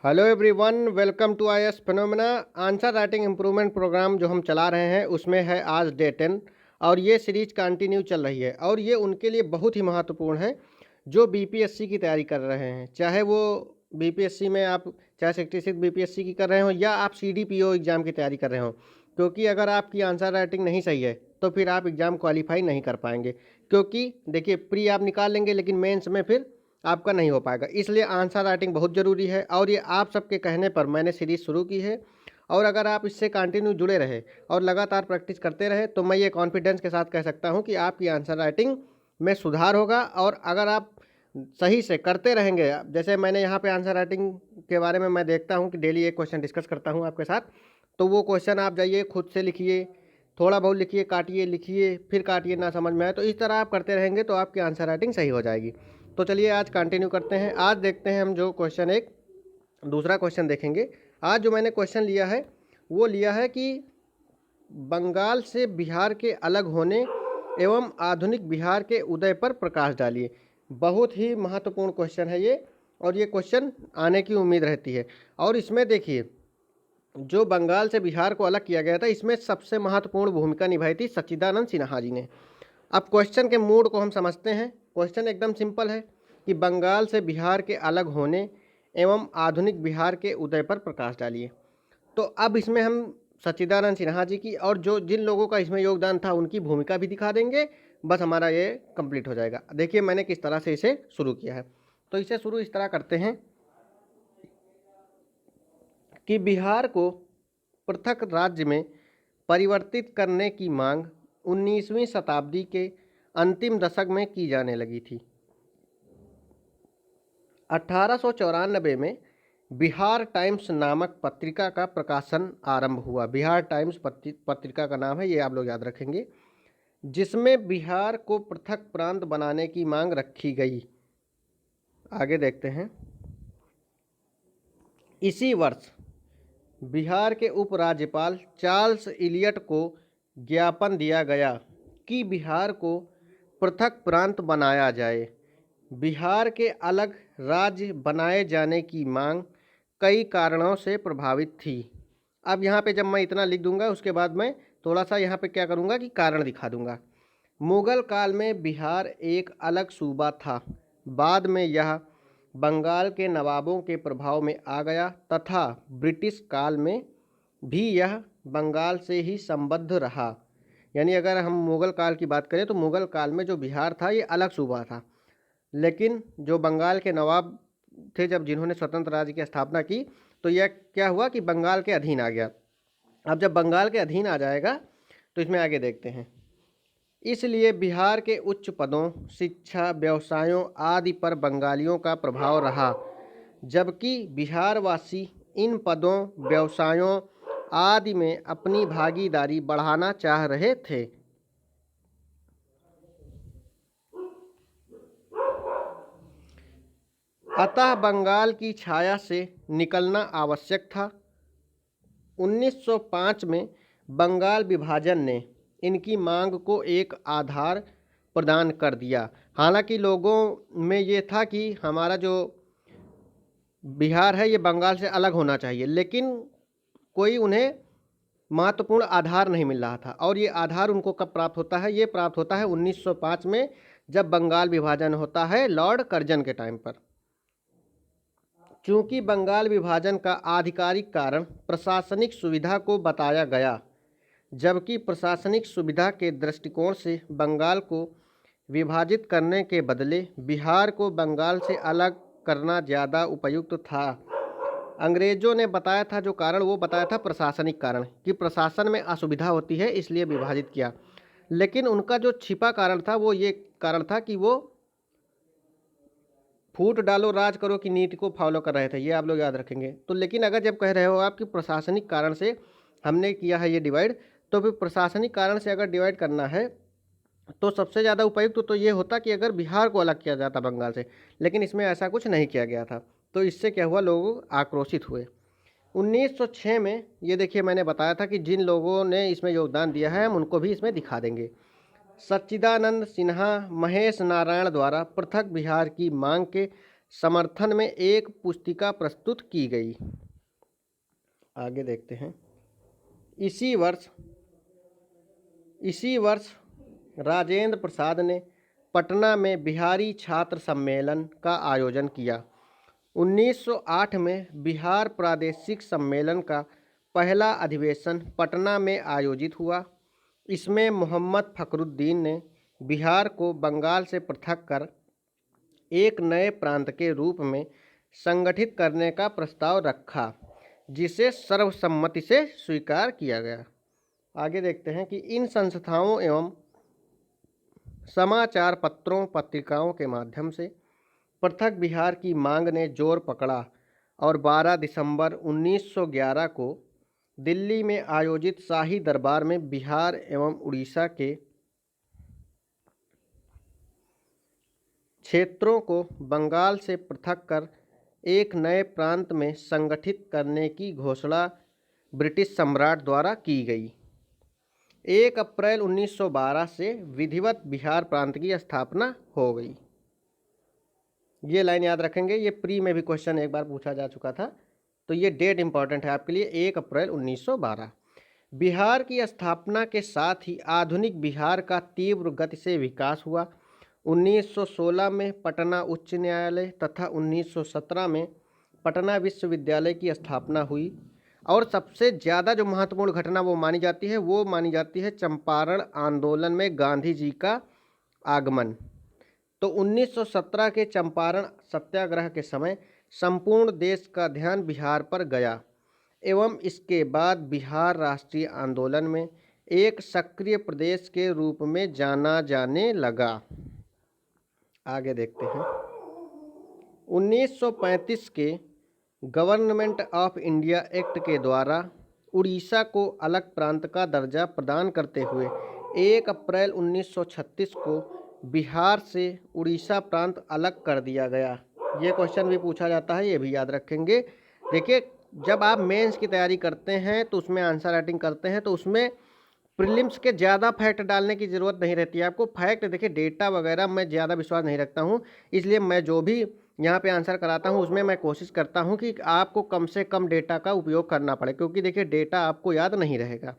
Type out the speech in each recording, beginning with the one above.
Hello everyone, welcome to IAS phenomena. Answer writing improvement program जो हम चला रहे हैं उसमें है आज डे 10 और ये सीरीज कंटिन्यू चल रही है और ये उनके लिए बहुत ही महत्वपूर्ण है जो बीपीएससी की तैयारी कर रहे हैं। चाहे वो बीपीएससी में आप चाहे 66 बीपीएससी की कर रहे हो या आप सीडीपीओ एग्ज़ाम की तैयारी कर रहे हो, क्योंकि अगर आपकी आंसर राइटिंग नहीं सही है तो फिर आप एग्ज़ाम क्वालिफाई नहीं कर पाएंगे। क्योंकि देखिए, प्री आप निकाल लेंगे लेकिन मेंस में फिर आपका नहीं हो पाएगा। इसलिए आंसर राइटिंग बहुत ज़रूरी है और ये आप सबके कहने पर मैंने सीरीज़ शुरू की है। और अगर आप इससे कंटिन्यू जुड़े रहे और लगातार प्रैक्टिस करते रहे तो मैं ये कॉन्फिडेंस के साथ कह सकता हूँ कि आपकी आंसर राइटिंग में सुधार होगा। और अगर आप सही से करते रहेंगे, जैसे मैंने यहाँ पे आंसर राइटिंग के बारे में मैं देखता हूँ कि डेली एक क्वेश्चन डिस्कस करता हूँ आपके साथ, तो वो क्वेश्चन आप जाइए खुद से लिखिए, थोड़ा बहुत लिखिए, काटिए, लिखिए, फिर काटिए, ना समझ में आए तो इस तरह आप करते रहेंगे तो आपकी आंसर राइटिंग सही हो जाएगी। तो चलिए आज कंटिन्यू करते हैं। आज देखते हैं हम जो क्वेश्चन एक दूसरा क्वेश्चन देखेंगे। आज जो मैंने क्वेश्चन लिया है वो लिया है कि बंगाल से बिहार के अलग होने एवं आधुनिक बिहार के उदय पर प्रकाश डालिए। बहुत ही महत्वपूर्ण क्वेश्चन है ये और ये क्वेश्चन आने की उम्मीद रहती है। और इसमें देखिए, जो बंगाल से बिहार को अलग किया गया था इसमें सबसे महत्वपूर्ण भूमिका निभाई थी सच्चिदानंद सिन्हा जी ने। अब क्वेश्चन के मूड को हम समझते हैं। क्वेश्चन एकदम सिंपल है कि बंगाल से बिहार के अलग होने एवं आधुनिक बिहार के उदय पर प्रकाश डालिए। तो अब इसमें हम सच्चिदानंद सिन्हा जी की और जो जिन लोगों का इसमें योगदान था उनकी भूमिका भी दिखा देंगे, बस हमारा ये कंप्लीट हो जाएगा। देखिए मैंने किस तरह से इसे शुरू किया है। तो इसे शुरू इस तरह करते हैं कि बिहार को पृथक राज्य में परिवर्तित करने की मांग 19वीं शताब्दी के अंतिम दशक में की जाने लगी थी। 1894 में बिहार टाइम्स नामक पत्रिका का प्रकाशन आरंभ हुआ। बिहार टाइम्स पत्रिका का नाम है, ये आप लोग याद रखेंगे, जिसमें बिहार को पृथक प्रांत बनाने की मांग रखी गई। आगे देखते हैं। इसी वर्ष बिहार के उपराज्यपाल चार्ल्स इलियट को ज्ञापन दिया गया कि बिहार को पृथक प्रांत बनाया जाए। बिहार के अलग राज्य बनाए जाने की मांग कई कारणों से प्रभावित थी। अब यहाँ पे जब मैं इतना लिख दूंगा उसके बाद मैं थोड़ा सा यहाँ पे क्या करूँगा कि कारण दिखा दूंगा। मुगल काल में बिहार एक अलग सूबा था। बाद में यह बंगाल के नवाबों के प्रभाव में आ गया तथा ब्रिटिश काल में भी यह बंगाल से ही संबद्ध रहा। यानी अगर हम मुगल काल की बात करें तो मुगल काल में जो बिहार था ये अलग सूबा था, लेकिन जो बंगाल के नवाब थे जब जिन्होंने स्वतंत्र राज्य की स्थापना की तो यह क्या हुआ कि बंगाल के अधीन आ गया। अब जब बंगाल के अधीन आ जाएगा तो इसमें आगे देखते हैं। इसलिए बिहार के उच्च पदों, शिक्षा, व्यवसायों आदि पर बंगालियों का प्रभाव रहा, जबकि बिहारवासी इन पदों, व्यवसायों आदि में अपनी भागीदारी बढ़ाना चाह रहे थे। अतः बंगाल की छाया से निकलना आवश्यक था। 1905 में बंगाल विभाजन ने इनकी मांग को एक आधार प्रदान कर दिया। हालांकि लोगों में ये था कि हमारा जो बिहार है ये बंगाल से अलग होना चाहिए, लेकिन कोई उन्हें महत्वपूर्ण आधार नहीं मिल रहा था। और ये आधार उनको कब प्राप्त होता है? ये प्राप्त होता है 1905 में, जब बंगाल विभाजन होता है लॉर्ड कर्जन के टाइम पर। चूंकि बंगाल विभाजन का आधिकारिक कारण प्रशासनिक सुविधा को बताया गया, जबकि प्रशासनिक सुविधा के दृष्टिकोण से बंगाल को विभाजित करने के बदले बिहार को बंगाल से अलग करना ज़्यादा उपयुक्त था। अंग्रेजों ने बताया था, जो कारण वो बताया था प्रशासनिक कारण, कि प्रशासन में असुविधा होती है इसलिए विभाजित किया। लेकिन उनका जो छिपा कारण था वो ये कारण था कि वो फूट डालो राज करो की नीति को फॉलो कर रहे थे। ये आप लोग याद रखेंगे। तो लेकिन अगर जब कह रहे हो आप कि प्रशासनिक कारण से हमने किया है ये डिवाइड, तो फिर प्रशासनिक कारण से अगर डिवाइड करना है तो सबसे ज़्यादा उपयुक्त तो ये होता कि अगर बिहार को अलग किया जाता बंगाल से, लेकिन इसमें ऐसा कुछ नहीं किया गया था। तो इससे क्या हुआ, लोग आक्रोशित हुए। 1906 में ये देखिए मैंने बताया था कि जिन लोगों ने इसमें योगदान दिया है हम उनको भी इसमें दिखा देंगे। सच्चिदानंद सिन्हा, महेश नारायण द्वारा पृथक बिहार की मांग के समर्थन में एक पुस्तिका प्रस्तुत की गई। आगे देखते हैं। इसी वर्ष राजेंद्र प्रसाद ने पटना में बिहारी छात्र सम्मेलन का आयोजन किया। 1908 में बिहार प्रादेशिक सम्मेलन का पहला अधिवेशन पटना में आयोजित हुआ। इसमें मोहम्मद फखरुद्दीन ने बिहार को बंगाल से पृथक कर एक नए प्रांत के रूप में संगठित करने का प्रस्ताव रखा, जिसे सर्वसम्मति से स्वीकार किया गया। आगे देखते हैं कि इन संस्थाओं एवं समाचार पत्रों पत्रिकाओं के माध्यम से पृथक बिहार की मांग ने जोर पकड़ा और 12 दिसंबर 1911 को दिल्ली में आयोजित शाही दरबार में बिहार एवं उड़ीसा के क्षेत्रों को बंगाल से पृथक कर एक नए प्रांत में संगठित करने की घोषणा ब्रिटिश सम्राट द्वारा की गई। 1 अप्रैल 1912 से विधिवत बिहार प्रांत की स्थापना हो गई। ये लाइन याद रखेंगे, ये प्री में भी क्वेश्चन एक बार पूछा जा चुका था, तो ये डेट इंपॉर्टेंट है आपके लिए। 1 अप्रैल 1912 बिहार की स्थापना के साथ ही आधुनिक बिहार का तीव्र गति से विकास हुआ। 1916 में पटना उच्च न्यायालय तथा 1917 में पटना विश्वविद्यालय की स्थापना हुई। और सबसे ज़्यादा जो महत्वपूर्ण घटना वो मानी जाती है चंपारण आंदोलन में गांधी जी का आगमन। तो 1917 के चंपारण सत्याग्रह के समय संपूर्ण देश का ध्यान बिहार पर गया एवं इसके बाद बिहार राष्ट्रीय आंदोलन में एक सक्रिय प्रदेश के रूप में जाना जाने लगा। आगे देखते हैं। 1935 के गवर्नमेंट ऑफ इंडिया एक्ट के द्वारा उड़ीसा को अलग प्रांत का दर्जा प्रदान करते हुए 1 अप्रैल 1936 को बिहार से उड़ीसा प्रांत अलग कर दिया गया। ये क्वेश्चन भी पूछा जाता है, ये भी याद रखेंगे। देखिए, जब आप मेंस की तैयारी करते हैं तो उसमें आंसर राइटिंग करते हैं तो उसमें प्रीलिम्स के ज़्यादा फैक्ट डालने की ज़रूरत नहीं रहती है आपको। फैक्ट देखिए, डेटा वगैरह मैं ज़्यादा विश्वास नहीं रखता हूँ, इसलिए मैं जो भी यहाँ पे आंसर कराता हूँ उसमें मैं कोशिश करता हूँ कि आपको कम से कम डेटा का उपयोग करना पड़े, क्योंकि देखिए डेटा आपको याद नहीं रहेगा।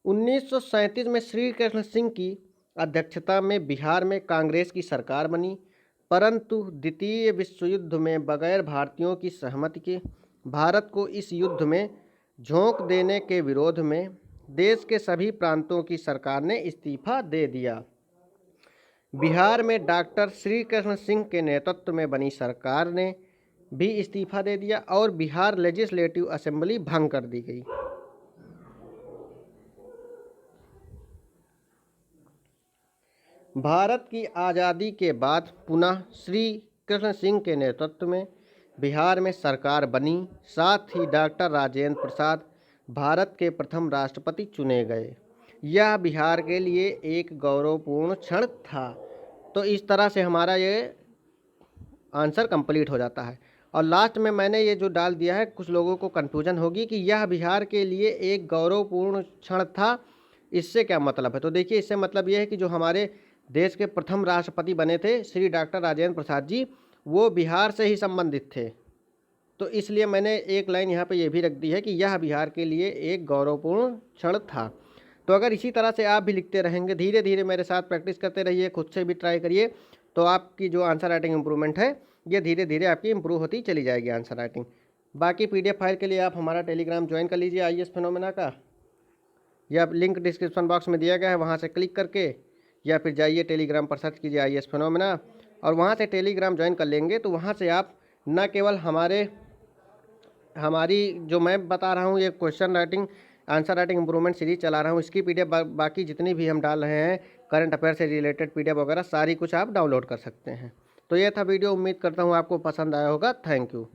1937 में श्री कृष्ण सिंह की अध्यक्षता में बिहार में कांग्रेस की सरकार बनी, परंतु द्वितीय विश्व युद्ध में बगैर भारतीयों की सहमति के भारत को इस युद्ध में झोंक देने के विरोध में देश के सभी प्रांतों की सरकार ने इस्तीफा दे दिया। बिहार में डॉक्टर श्री कृष्ण सिंह के नेतृत्व में बनी सरकार ने भी इस्तीफा दे दिया और बिहार लेजिस्लेटिव असेंबली भंग कर दी गई। भारत की आज़ादी के बाद पुनः श्री कृष्ण सिंह के नेतृत्व में बिहार में सरकार बनी। साथ ही डॉक्टर राजेंद्र प्रसाद भारत के प्रथम राष्ट्रपति चुने गए। यह बिहार के लिए एक गौरवपूर्ण क्षण था। तो इस तरह से हमारा ये आंसर कंप्लीट हो जाता है। और लास्ट में मैंने ये जो डाल दिया है, कुछ लोगों को कन्फ्यूजन होगी कि यह बिहार के लिए एक गौरवपूर्ण क्षण था, इससे क्या मतलब है। तो देखिए, इससे मतलब ये है कि जो हमारे देश के प्रथम राष्ट्रपति बने थे श्री डॉक्टर राजेंद्र प्रसाद जी, वो बिहार से ही संबंधित थे। तो इसलिए मैंने एक लाइन यहाँ पे ये भी रख दी है कि यह बिहार के लिए एक गौरवपूर्ण क्षण था। तो अगर इसी तरह से आप भी लिखते रहेंगे, धीरे धीरे मेरे साथ प्रैक्टिस करते रहिए, खुद से भी ट्राई करिए, तो आपकी जो आंसर राइटिंग इम्प्रूवमेंट है ये धीरे धीरे आपकी इम्प्रूव होती चली जाएगी आंसर राइटिंग। बाकी PDF फाइल के लिए आप हमारा टेलीग्राम ज्वाइन कर लीजिए IAS फिनोमेना का, या लिंक डिस्क्रिप्शन बॉक्स में दिया गया है, वहाँ से क्लिक करके या फिर जाइए टेलीग्राम पर सर्च कीजिए IAS फिनोमेना और वहाँ से टेलीग्राम ज्वाइन कर लेंगे। तो वहाँ से आप न केवल हमारी जो मैं बता रहा हूँ ये question writing answer writing improvement series चला रहा हूँ, इसकी PDF बाकी जितनी भी हम डाल रहे हैं करंट अफेयर से रिलेटेड PDF वगैरह सारी कुछ आप डाउनलोड कर सकते हैं। तो ये था वीडियो, उम्मीद करता हूँ आपको पसंद आया होगा। Thank you.